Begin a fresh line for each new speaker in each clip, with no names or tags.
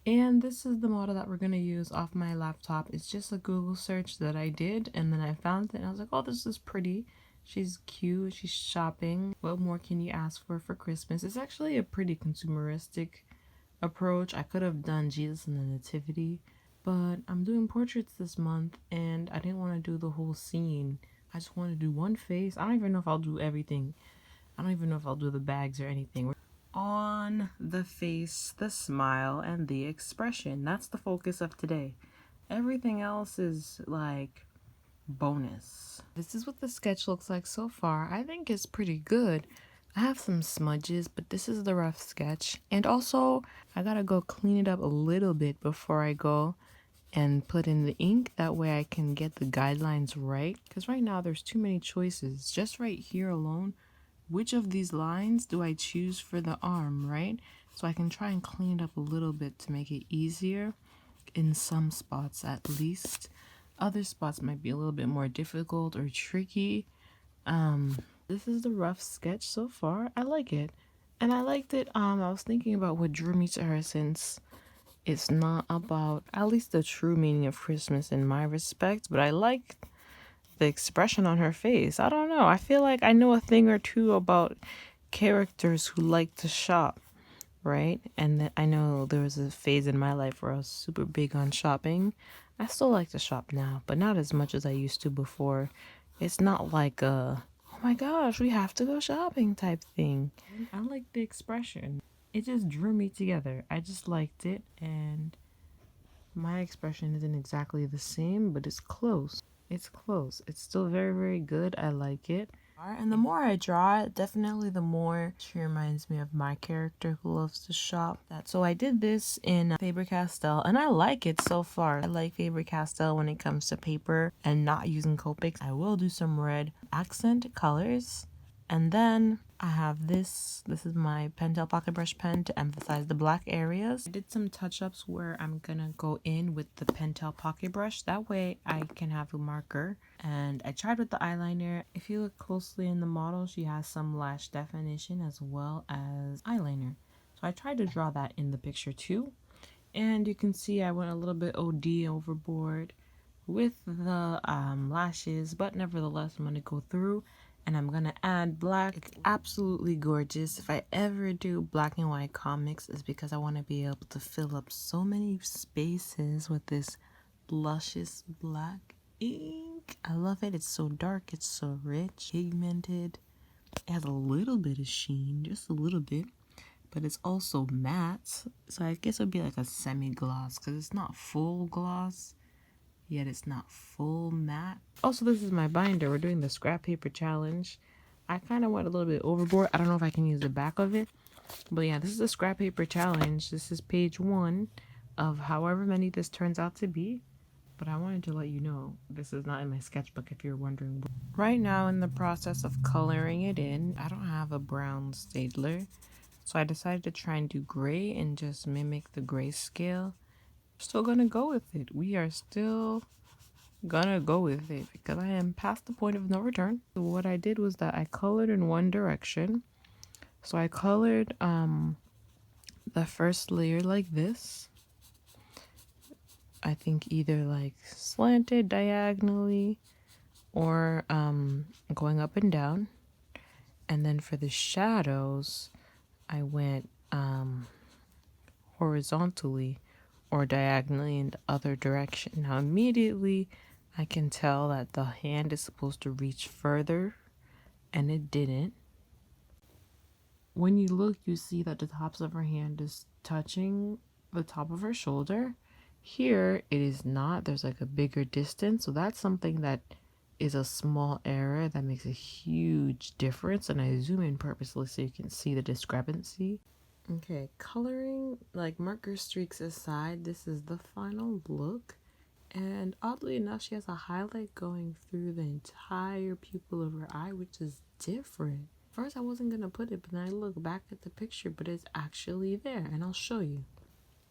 And this is the model that we're going to use off my laptop. It's just a Google search that I did, and then I found it and I was like, oh, this is pretty. She's cute, she's shopping. What more can you ask for Christmas? It's actually a pretty consumeristic approach. I could have done Jesus and the Nativity, but I'm doing portraits this month and I didn't want to do the whole scene. I just want to do one face. I don't even know if I'll do everything. I don't even know if I'll do the bags or anything. On the face, the smile, and the expression. That's the focus of today. Everything else is like bonus. This is what the sketch looks like so far. I think it's pretty good. I have some smudges, but this is the rough sketch. And also, I gotta go clean it up a little bit before I go and put in the ink. That way I can get the guidelines right. Because right now there's too many choices. Just right here alone, which of these lines do I choose for the arm, right? So I can try and clean it up a little bit to make it easier in some spots at least. Other spots might be a little bit more difficult or tricky. This is the rough sketch so far. I like it. And I liked it. I was thinking about what drew me to her since it's not about at least the true meaning of Christmas in my respect, but I like the expression on her face. I don't know. I feel like I know a thing or two about characters who like to shop, right? And I know there was a phase in my life where I was super big on shopping. I still like to shop now, but not as much as I used to before. It's not like a, oh my gosh, we have to go shopping type thing. I like the expression. It just drew me together. I just liked it, and my expression isn't exactly the same, but it's close. It's close. It's still very, very good. I like it. And the more I draw it, definitely the more she reminds me of my character who loves to shop. So I did this in Faber-Castell, and I like it so far. I like Faber-Castell when it comes to paper and not using Copics. I will do some red accent colors. And then I have this. This is my Pentel Pocket Brush pen to emphasize the black areas. I did some touch-ups where I'm gonna go in with the Pentel Pocket Brush. That way I can have a marker. And I tried with the eyeliner. If you look closely in the model, she has some lash definition as well as eyeliner. So I tried to draw that in the picture too. And you can see I went a little bit OD overboard with the lashes, but nevertheless I'm going to go through and I'm going to add black. It's absolutely gorgeous. If I ever do black and white comics, it's because I want to be able to fill up so many spaces with this luscious black ink. I love it. It's so dark, it's so rich, pigmented. It has a little bit of sheen, just a little bit, but it's also matte. So I guess it would be like a semi-gloss because it's not full gloss, yet it's not full matte. Also, this is my binder. We're doing the scrap paper challenge. I kind of went a little bit overboard. I don't know if I can use the back of it, but yeah, this is a scrap paper challenge. This is page 1 of however many this turns out to be. But I wanted to let you know this is not in my sketchbook if you're wondering. Right now, in the process of coloring it in, I don't have a brown Staedtler, so I decided to try and do gray and just mimic the grayscale. Still gonna go with it. We are still gonna go with it because I am past the point of no return. So what I did was that I colored in one direction. So I colored the first layer like this. I think either like slanted diagonally or going up and down. And then for the shadows, I went horizontally or diagonally in the other direction. Now immediately I can tell that the hand is supposed to reach further, and it didn't. When you look, you see that the tops of her hand is touching the top of her shoulder. Here it is not. There's like a bigger distance, so that's something that is a small error that makes a huge difference, and I zoom in purposely so you can see the discrepancy. Okay, coloring, like marker streaks aside, this is the final look. And oddly enough, she has a highlight going through the entire pupil of her eye, which is different. First, I wasn't going to put it, but then I look back at the picture, but it's actually there, and I'll show you.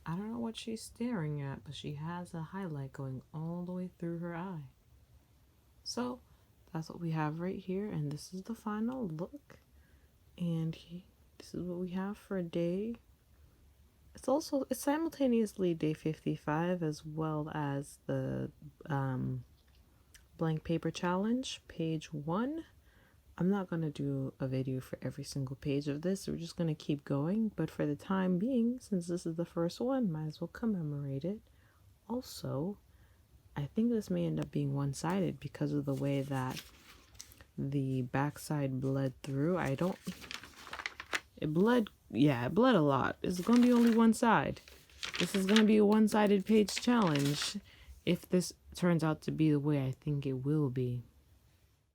I don't know what she's staring at, but she has a highlight going all the way through her eye. So, that's what we have right here, and this is the final look. And this is what we have for day It's simultaneously day 55 as well as the blank paper challenge, page 1. I'm not going to do a video for every single page of this. We're just going to keep going. But for the time being, since this is the first one, might as well commemorate it. Also, I think this may end up being one-sided because of the way that the backside bled through. It bled a lot. It's going to be only one side. This is going to be a one-sided page challenge if this turns out to be the way I think it will be.